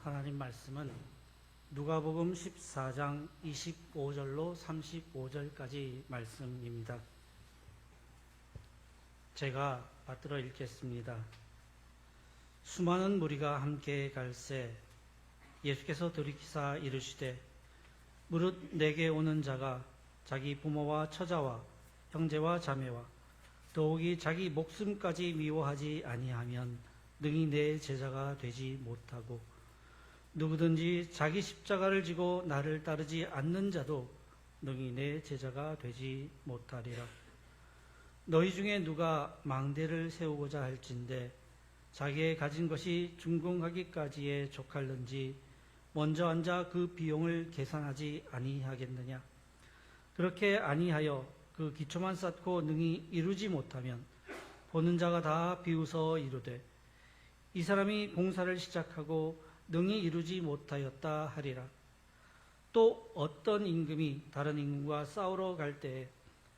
하나님 말씀은 누가복음 14장 25절로 35절까지 말씀입니다. 제가 받들어 읽겠습니다. 수많은 무리가 함께 갈새 예수께서 돌이키사 이르시되 무릇 내게 오는 자가 자기 부모와 처자와 형제와 자매와 더욱이 자기 목숨까지 미워하지 아니하면 능히 내 제자가 되지 못하고 누구든지 자기 십자가를 지고 나를 따르지 않는 자도 능히 내 제자가 되지 못하리라. 너희 중에 누가 망대를 세우고자 할진대 자기의 가진 것이 준공하기까지에 족할는지 먼저 앉아 그 비용을 계산하지 아니하겠느냐. 그렇게 아니하여 그 기초만 쌓고 능히 이루지 못하면 보는 자가 다 비웃어 이르되 이 사람이 공사를 시작하고 능히 이루지 못하였다 하리라. 또 어떤 임금이 다른 임금과 싸우러 갈 때에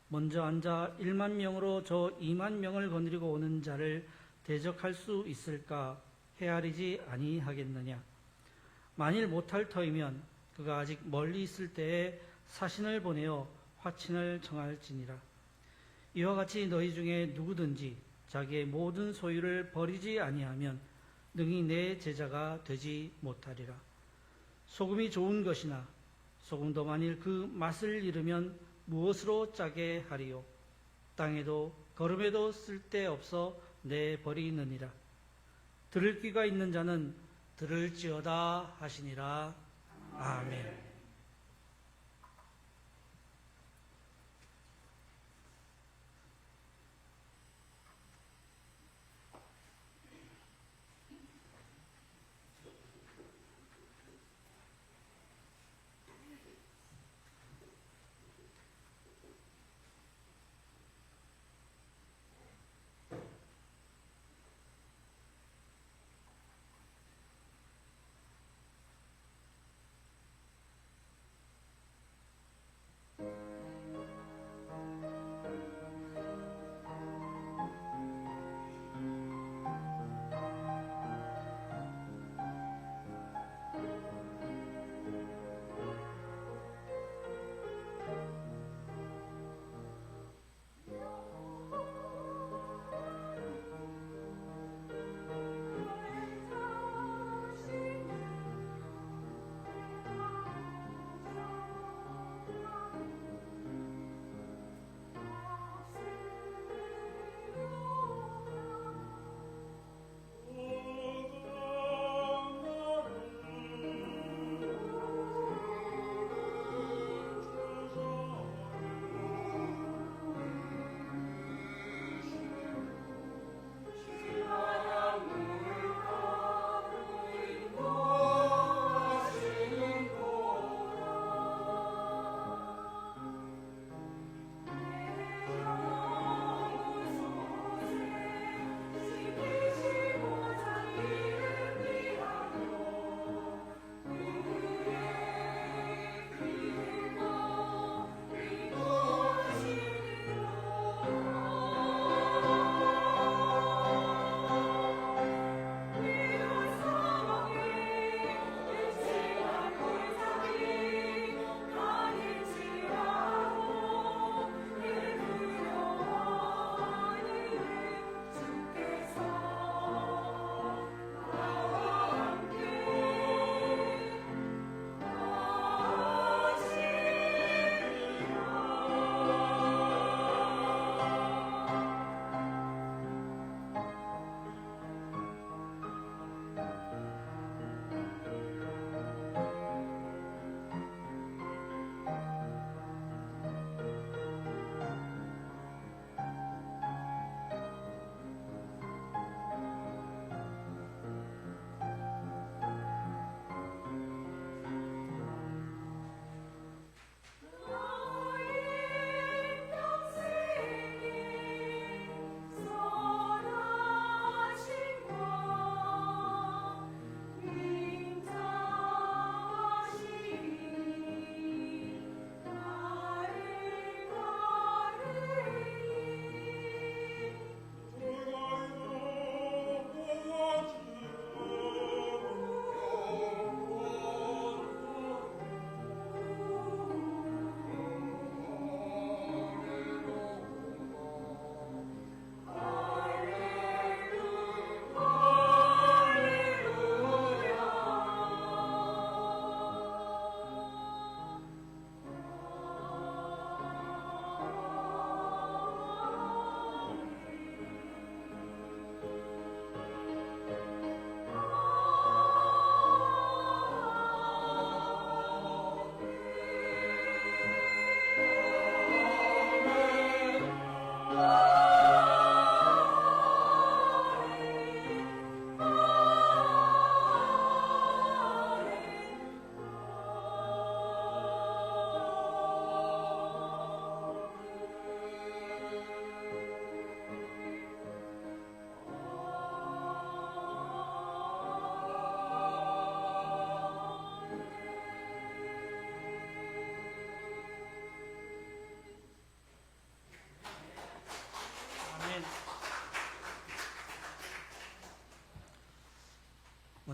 먼저 앉아 1만 명으로 저 2만 명을 거느리고 오는 자를 대적할 수 있을까 헤아리지 아니하겠느냐. 만일 못할 터이면 그가 아직 멀리 있을 때에 사신을 보내어 화친을 청할지니라. 이와 같이 너희 중에 누구든지 자기의 모든 소유를 버리지 아니하면 능히 내 제자가 되지 못하리라. 소금이 좋은 것이나 소금도 만일 그 맛을 잃으면 무엇으로 짜게 하리요. 땅에도 거름에도 쓸데없어 내버리느니라. 들을 귀가 있는 자는 들을지어다 하시니라. 아멘.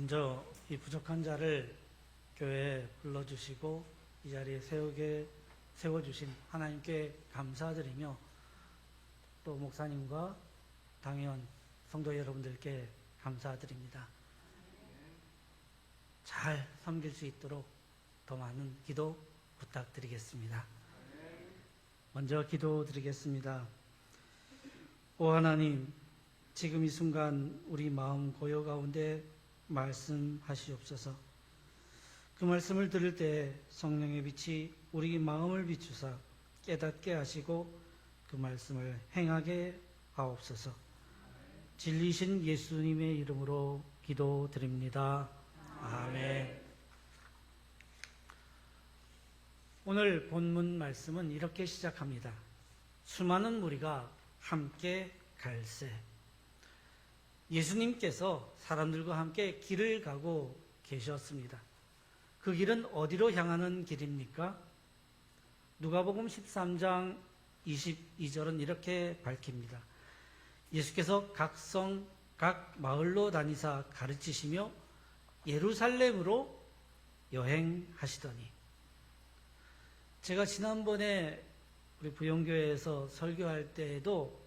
먼저 이 부족한 자를 교회에 불러주시고 이 자리에 세워주신 하나님께 감사드리며 또 목사님과 당회원 성도 여러분들께 감사드립니다. 잘 섬길 수 있도록 더 많은 기도 부탁드리겠습니다. 먼저 기도드리겠습니다. 오 하나님, 지금 이 순간 우리 마음 고요 가운데 말씀하시옵소서. 그 말씀을 들을 때 성령의 빛이 우리 마음을 비추사 깨닫게 하시고 그 말씀을 행하게 하옵소서. 진리신 예수님의 이름으로 기도드립니다. 아멘. 오늘 본문 말씀은 이렇게 시작합니다. 수많은 무리가 함께 갈새. 예수님께서 사람들과 함께 길을 가고 계셨습니다. 그 길은 어디로 향하는 길입니까? 누가복음 13장 22절은 이렇게 밝힙니다. 예수께서 각 성, 각 마을로 다니사 가르치시며 예루살렘으로 여행하시더니. 제가 지난번에 우리 부영교회에서 설교할 때에도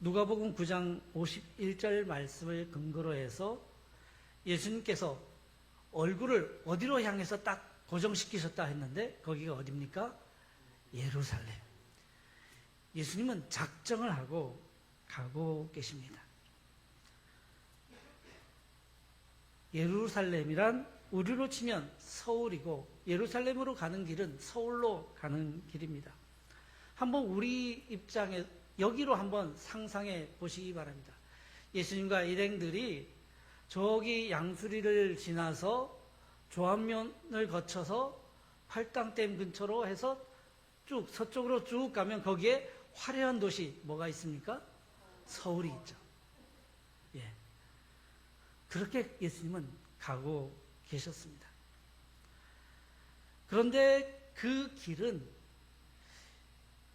누가복음 9장 51절 말씀을 근거로 해서 예수님께서 얼굴을 어디로 향해서 딱 고정시키셨다 했는데 거기가 어디입니까? 예루살렘. 예수님은 작정을 하고 가고 계십니다. 예루살렘이란 우리로 치면 서울이고 예루살렘으로 가는 길은 서울로 가는 길입니다. 한번 우리 입장에 여기로 한번 상상해 보시기 바랍니다. 예수님과 일행들이 저기 양수리를 지나서 조안면을 거쳐서 팔당댐 근처로 해서 쭉 서쪽으로 쭉 가면 거기에 화려한 도시 뭐가 있습니까? 서울이 있죠. 예. 그렇게 예수님은 가고 계셨습니다. 그런데 그 길은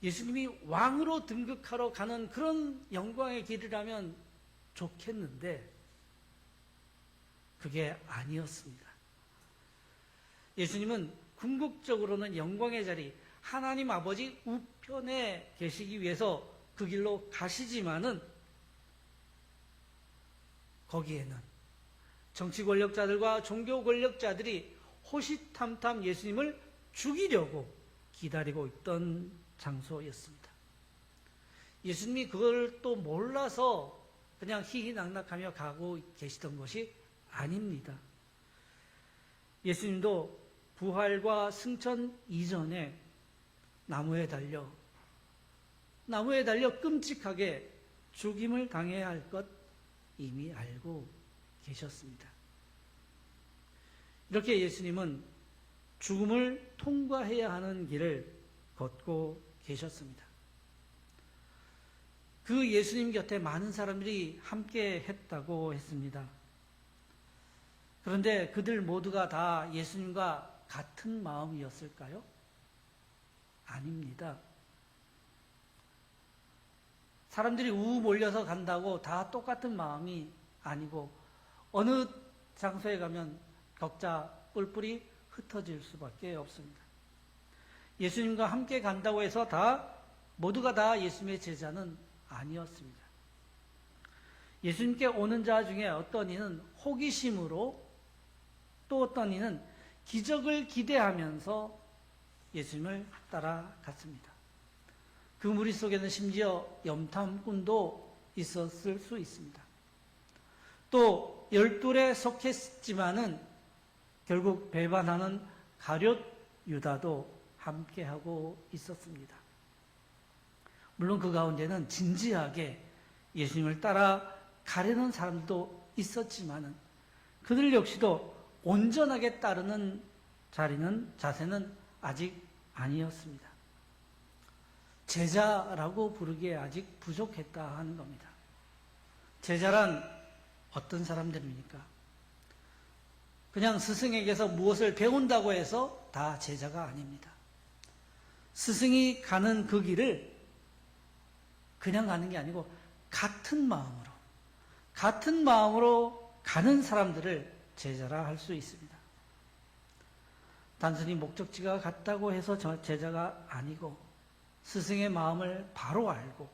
예수님이 왕으로 등극하러 가는 그런 영광의 길이라면 좋겠는데 그게 아니었습니다. 예수님은 궁극적으로는 영광의 자리, 하나님 아버지 우편에 계시기 위해서 그 길로 가시지만은 거기에는 정치 권력자들과 종교 권력자들이 호시탐탐 예수님을 죽이려고 기다리고 있던 장소였습니다. 예수님이 그걸 또 몰라서 그냥 희희낙낙하며 가고 계시던 것이 아닙니다. 예수님도 부활과 승천 이전에 나무에 달려 끔찍하게 죽임을 당해야 할 것 이미 알고 계셨습니다. 이렇게 예수님은 죽음을 통과해야 하는 길을 걷고 계셨습니다. 그 예수님 곁에 많은 사람들이 함께 했다고 했습니다. 그런데 그들 모두가 다 예수님과 같은 마음이었을까요? 아닙니다. 사람들이 우 몰려서 간다고 다 똑같은 마음이 아니고 어느 장소에 가면 격자 뿔뿔이 흩어질 수밖에 없습니다. 예수님과 함께 간다고 해서 모두가 다 예수님의 제자는 아니었습니다. 예수님께 오는 자 중에 어떤 이는 호기심으로 또 어떤 이는 기적을 기대하면서 예수님을 따라갔습니다. 그 무리 속에는 심지어 염탐꾼도 있었을 수 있습니다. 또 12에 속했지만은 결국 배반하는 가룟 유다도 함께하고 있었습니다. 물론 그 가운데는 진지하게 예수님을 따라 가려는 사람도 있었지만은 그들 역시도 온전하게 따르는 자세는 아직 아니었습니다. 제자라고 부르기에 아직 부족했다 하는 겁니다. 제자란 어떤 사람들입니까? 그냥 스승에게서 무엇을 배운다고 해서 다 제자가 아닙니다. 스승이 가는 그 길을 그냥 가는 게 아니고 같은 마음으로 가는 사람들을 제자라 할 수 있습니다. 단순히 목적지가 같다고 해서 제자가 아니고 스승의 마음을 바로 알고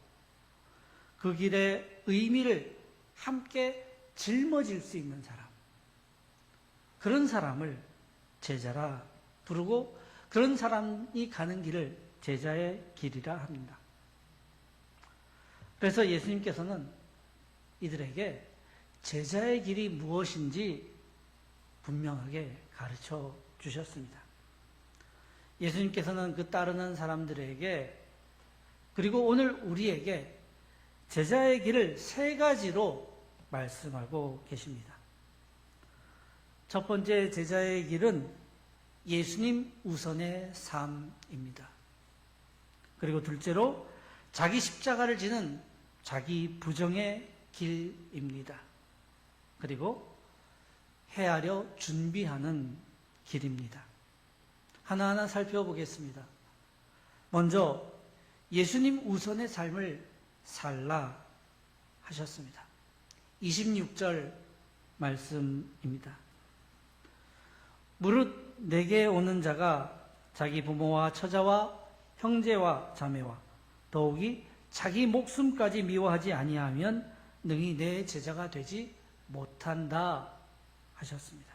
그 길의 의미를 함께 짊어질 수 있는 사람, 그런 사람을 제자라 부르고 그런 사람이 가는 길을 제자의 길이라 합니다. 그래서 예수님께서는 이들에게 제자의 길이 무엇인지 분명하게 가르쳐 주셨습니다. 예수님께서는 그 따르는 사람들에게 그리고 오늘 우리에게 제자의 길을 세 가지로 말씀하고 계십니다. 첫 번째 제자의 길은 예수님 우선의 삶입니다. 그리고 둘째로 자기 십자가를 지는 자기 부정의 길입니다. 그리고 헤아려 준비하는 길입니다. 하나하나 살펴보겠습니다. 먼저 예수님 우선의 삶을 살라 하셨습니다. 26절 말씀입니다. 무릇 내게 오는 자가 자기 부모와 처자와 형제와 자매와 더욱이 자기 목숨까지 미워하지 아니하면 능히 내 제자가 되지 못한다 하셨습니다.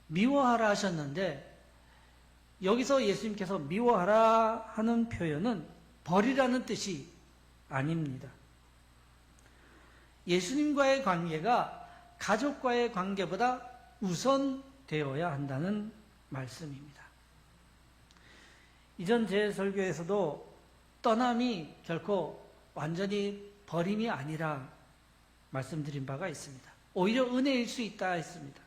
미워하라 하셨는데 여기서 예수님께서 미워하라 하는 표현은 버리라는 뜻이 아닙니다. 예수님과의 관계가 가족과의 관계보다 우선되어야 한다는 말씀입니다. 이전 제 설교에서도 떠남이 결코 완전히 버림이 아니라 말씀드린 바가 있습니다. 오히려 은혜일 수 있다 했습니다.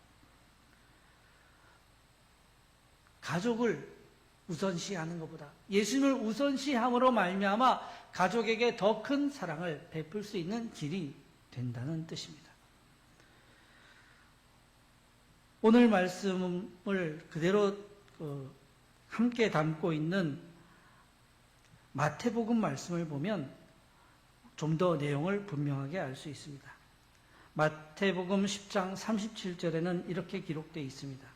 가족을 우선시하는 것보다 예수님을 우선시함으로 말미암아 가족에게 더 큰 사랑을 베풀 수 있는 길이 된다는 뜻입니다. 오늘 말씀을 그대로 함께 담고 있는 마태복음 말씀을 보면 좀 더 내용을 분명하게 알 수 있습니다. 마태복음 10장 37절에는 이렇게 기록되어 있습니다.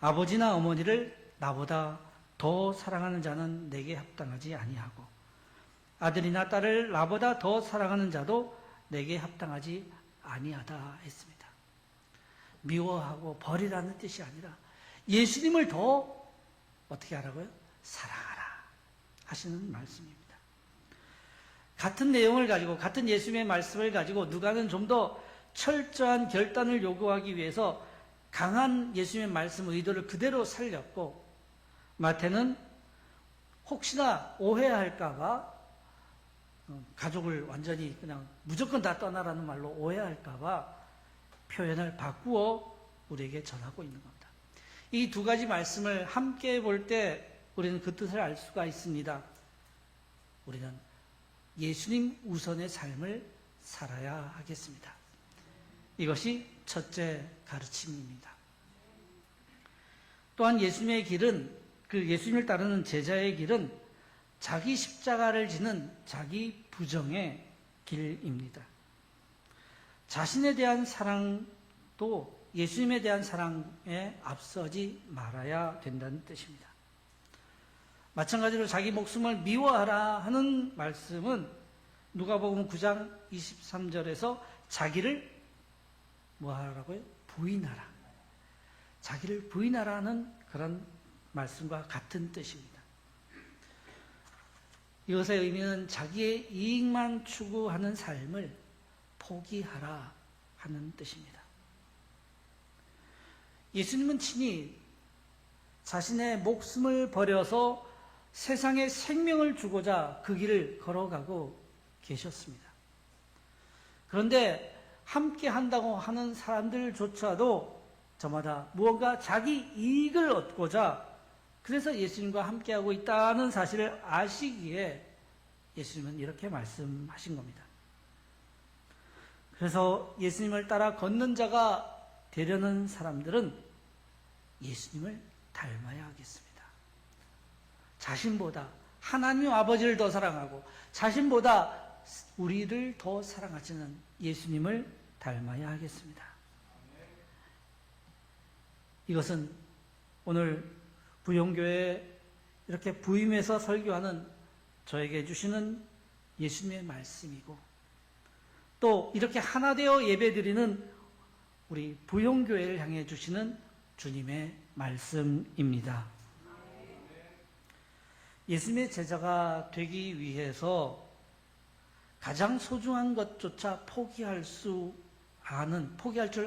아버지나 어머니를 나보다 더 사랑하는 자는 내게 합당하지 아니하고 아들이나 딸을 나보다 더 사랑하는 자도 내게 합당하지 아니하다 했습니다. 미워하고 버리라는 뜻이 아니라 예수님을 더 어떻게 하라고요? 사랑하라 하시는 말씀입니다. 같은 내용을 가지고 같은 예수님의 말씀을 가지고 누가는 좀 더 철저한 결단을 요구하기 위해서 강한 예수님의 말씀 의도를 그대로 살렸고 마태는 혹시나 오해할까 봐 가족을 완전히 그냥 무조건 다 떠나라는 말로 오해할까 봐 표현을 바꾸어 우리에게 전하고 있는 겁니다. 이 두 가지 말씀을 함께 볼 때 우리는 그 뜻을 알 수가 있습니다. 우리는 예수님 우선의 삶을 살아야 하겠습니다. 이것이 첫째 가르침입니다. 또한 예수님의 길은 그 예수님을 따르는 제자의 길은 자기 십자가를 지는 자기 부정의 길입니다. 자신에 대한 사랑도 예수님에 대한 사랑에 앞서지 말아야 된다는 뜻입니다. 마찬가지로 자기 목숨을 미워하라 하는 말씀은 누가복음 9장 23절에서 자기를 뭐 하라고요? 부인하라. 자기를 부인하라는 그런 말씀과 같은 뜻입니다. 이것의 의미는 자기의 이익만 추구하는 삶을 포기하라 하는 뜻입니다. 예수님은 친히 자신의 목숨을 버려서 세상에 생명을 주고자 그 길을 걸어가고 계셨습니다. 그런데 함께 한다고 하는 사람들조차도 저마다 무언가 자기 이익을 얻고자 그래서 예수님과 함께하고 있다는 사실을 아시기에 예수님은 이렇게 말씀하신 겁니다. 그래서 예수님을 따라 걷는 자가 되려는 사람들은 예수님을 닮아야 하겠습니다. 자신보다 하나님 아버지를 더 사랑하고 자신보다 우리를 더 사랑하시는 예수님을 닮아야 하겠습니다. 이것은 오늘 부용교회에 이렇게 부임해서 설교하는 저에게 주시는 예수님의 말씀이고, 또 이렇게 하나 되어 예배드리는 우리 부용교회를 향해 주시는 주님의 말씀입니다. 예수님의 제자가 되기 위해서 가장 소중한 것조차 포기할 줄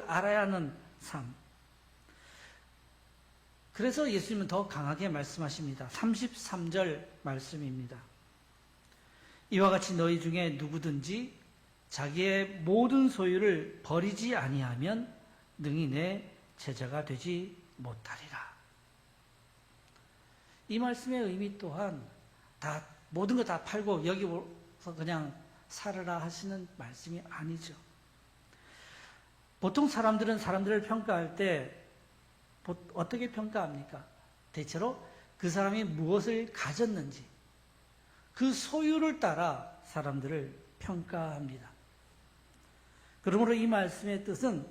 알아야 하는 삶. 그래서 예수님은 더 강하게 말씀하십니다. 33절 말씀입니다. 이와 같이 너희 중에 누구든지 자기의 모든 소유를 버리지 아니하면 능히 내 제자가 되지 못하리라. 이 말씀의 의미 또한 모든 거 다 팔고 여기 와서 그냥 살아라 하시는 말씀이 아니죠. 보통 사람들은 사람들을 평가할 때 어떻게 평가합니까? 대체로 그 사람이 무엇을 가졌는지 그 소유를 따라 사람들을 평가합니다. 그러므로 이 말씀의 뜻은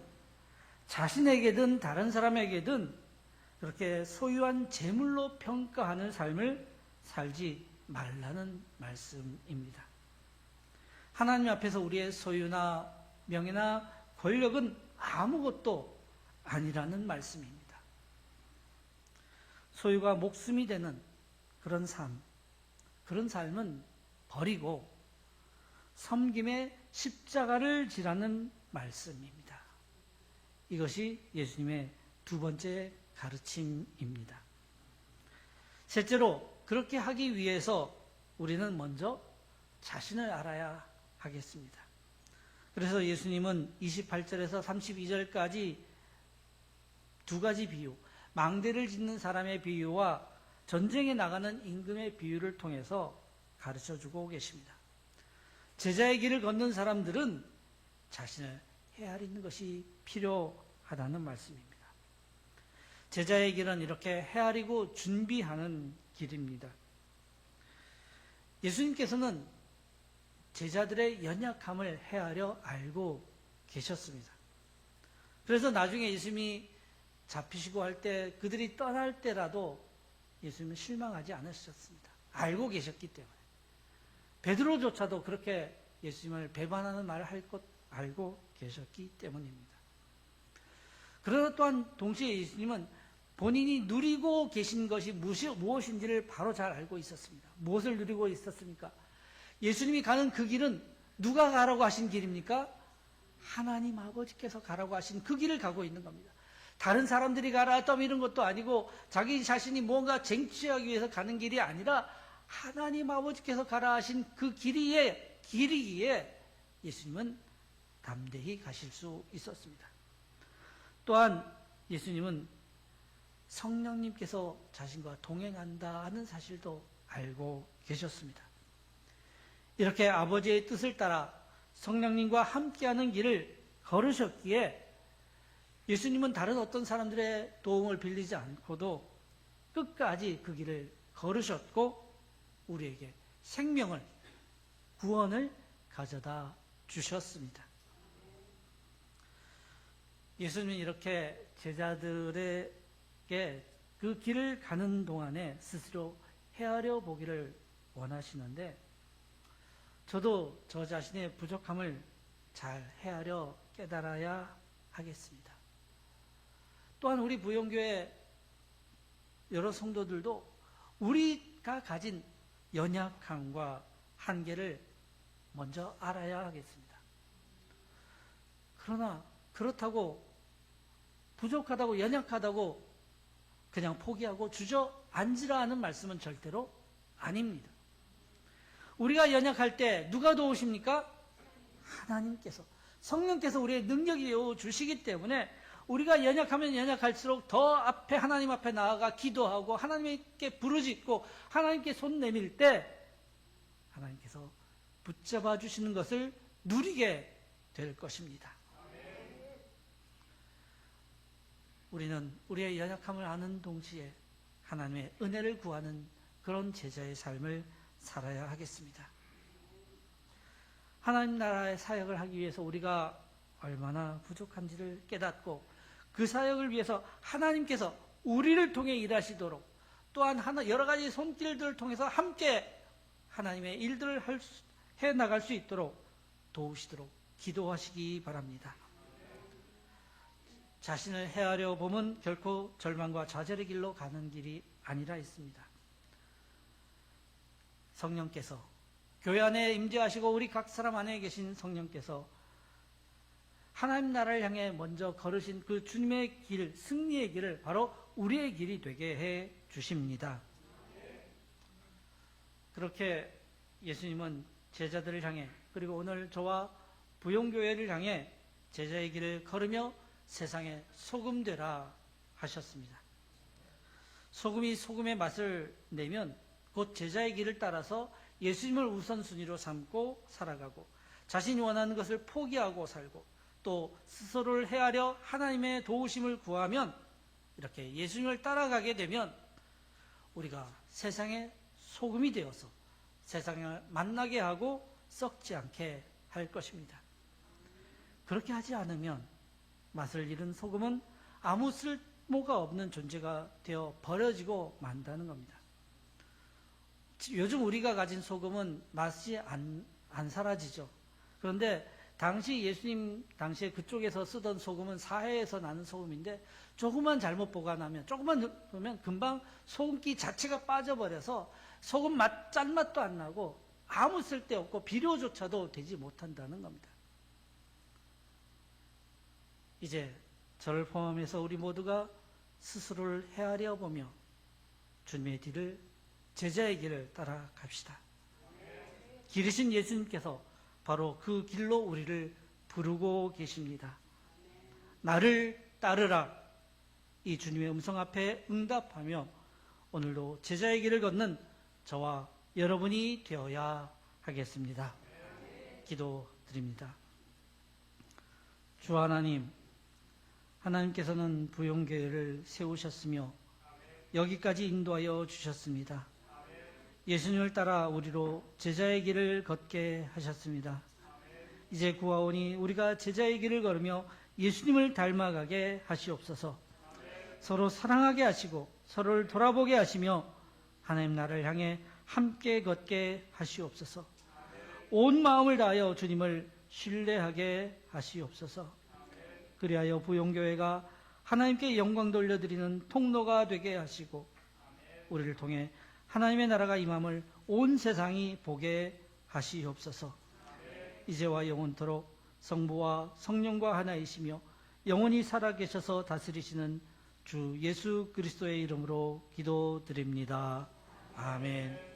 자신에게든 다른 사람에게든 그렇게 소유한 재물로 평가하는 삶을 살지 말라는 말씀입니다. 하나님 앞에서 우리의 소유나 명예나 권력은 아무것도 아니라는 말씀입니다. 소유가 목숨이 되는 그런 삶은 버리고 섬김의 십자가를 지라는 말씀입니다. 이것이 예수님의 두 번째 가르침입니다. 셋째로, 그렇게 하기 위해서 우리는 먼저 자신을 알아야 하겠습니다. 그래서 예수님은 28절에서 32절까지 두 가지 비유, 망대를 짓는 사람의 비유와 전쟁에 나가는 임금의 비유를 통해서 가르쳐주고 계십니다. 제자의 길을 걷는 사람들은 자신을 헤아리는 것이 필요하다는 말씀입니다. 제자의 길은 이렇게 헤아리고 준비하는 길입니다. 예수님께서는 제자들의 연약함을 헤아려 알고 계셨습니다. 그래서 나중에 예수님이 잡히시고 할 때, 그들이 떠날 때라도 예수님은 실망하지 않으셨습니다. 알고 계셨기 때문에. 베드로조차도 그렇게 예수님을 배반하는 말을 할 것 알고 계셨기 때문입니다. 그러나 또한 동시에 예수님은 본인이 누리고 계신 것이 무엇인지를 바로 잘 알고 있었습니다. 무엇을 누리고 있었습니까? 예수님이 가는 그 길은 누가 가라고 하신 길입니까? 하나님 아버지께서 가라고 하신 그 길을 가고 있는 겁니다. 다른 사람들이 가라 떠미는 것도 아니고 자기 자신이 뭔가 쟁취하기 위해서 가는 길이 아니라 하나님 아버지께서 가라 하신 그 길이기에 예수님은 담대히 가실 수 있었습니다. 또한 예수님은 성령님께서 자신과 동행한다 하는 사실도 알고 계셨습니다. 이렇게 아버지의 뜻을 따라 성령님과 함께하는 길을 걸으셨기에 예수님은 다른 어떤 사람들의 도움을 빌리지 않고도 끝까지 그 길을 걸으셨고 우리에게 생명을, 구원을 가져다 주셨습니다. 예수님은 이렇게 제자들에게 그 길을 가는 동안에 스스로 헤아려 보기를 원하시는데, 저도 저 자신의 부족함을 잘 헤아려 깨달아야 하겠습니다. 또한 우리 부영교회 여러 성도들도 우리가 가진 연약함과 한계를 먼저 알아야 하겠습니다. 그러나 그렇다고 부족하다고 연약하다고 그냥 포기하고 주저앉으라 하는 말씀은 절대로 아닙니다. 우리가 연약할 때 누가 도우십니까? 하나님께서, 성령께서 우리의 능력이 되어 주시기 때문에 우리가 연약하면 연약할수록 더 앞에 하나님 앞에 나아가 기도하고 하나님께 부르짖고 하나님께 손 내밀 때 하나님께서 붙잡아 주시는 것을 누리게 될 것입니다. 우리는 우리의 연약함을 아는 동시에 하나님의 은혜를 구하는 그런 제자의 삶을 살아야 하겠습니다. 하나님 나라의 사역을 하기 위해서 우리가 얼마나 부족한지를 깨닫고 그 사역을 위해서 하나님께서 우리를 통해 일하시도록, 또한 여러 가지 손길들을 통해서 함께 하나님의 일들을 해 나갈 수 있도록 도우시도록 기도하시기 바랍니다. 자신을 헤아려 보면 결코 절망과 좌절의 길로 가는 길이 아니라 있습니다. 성령께서, 교회 안에 임재하시고 우리 각 사람 안에 계신 성령께서 하나님 나라를 향해 먼저 걸으신 그 주님의 길, 승리의 길을 바로 우리의 길이 되게 해 주십니다. 그렇게 예수님은 제자들을 향해, 그리고 오늘 저와 부용교회를 향해 제자의 길을 걸으며 세상에 소금 되라 하셨습니다. 소금이 소금의 맛을 내면 곧 제자의 길을 따라서 예수님을 우선순위로 삼고 살아가고, 자신이 원하는 것을 포기하고 살고, 또 스스로를 헤아려 하나님의 도우심을 구하면, 이렇게 예수님을 따라가게 되면 우리가 세상의 소금이 되어서 세상을 만나게 하고 썩지 않게 할 것입니다. 그렇게 하지 않으면 맛을 잃은 소금은 아무 쓸모가 없는 존재가 되어 버려지고 만다는 겁니다. 요즘 우리가 가진 소금은 맛이 안 사라지죠. 그런데 당시 예수님 당시에 그쪽에서 쓰던 소금은 사해에서 나는 소금인데, 조금만 잘못 보관하면, 조금만 넣으면 금방 소금기 자체가 빠져버려서 소금 맛, 짠맛도 안 나고 아무 쓸데없고 비료조차도 되지 못한다는 겁니다. 이제 저를 포함해서 우리 모두가 스스로를 헤아려 보며 주님의 뒤를, 제자의 길을 따라갑시다. 길이신 예수님께서 바로 그 길로 우리를 부르고 계십니다. 나를 따르라. 이 주님의 음성 앞에 응답하며 오늘도 제자의 길을 걷는 저와 여러분이 되어야 하겠습니다. 기도드립니다. 주 하나님, 하나님께서는 부용교회를 세우셨으며 여기까지 인도하여 주셨습니다. 예수님을 따라 우리로 제자의 길을 걷게 하셨습니다. 이제 구하오니 우리가 제자의 길을 걸으며 예수님을 닮아가게 하시옵소서. 서로 사랑하게 하시고 서로를 돌아보게 하시며 하나님 나라를 향해 함께 걷게 하시옵소서. 온 마음을 다하여 주님을 신뢰하게 하시옵소서. 그리하여 부용교회가 하나님께 영광 돌려드리는 통로가 되게 하시고 우리를 통해 하나님의 나라가 임함을 온 세상이 보게 하시옵소서. 이제와 영원토록 성부와 성령과 하나이시며 영원히 살아계셔서 다스리시는 주 예수 그리스도의 이름으로 기도드립니다. 아멘.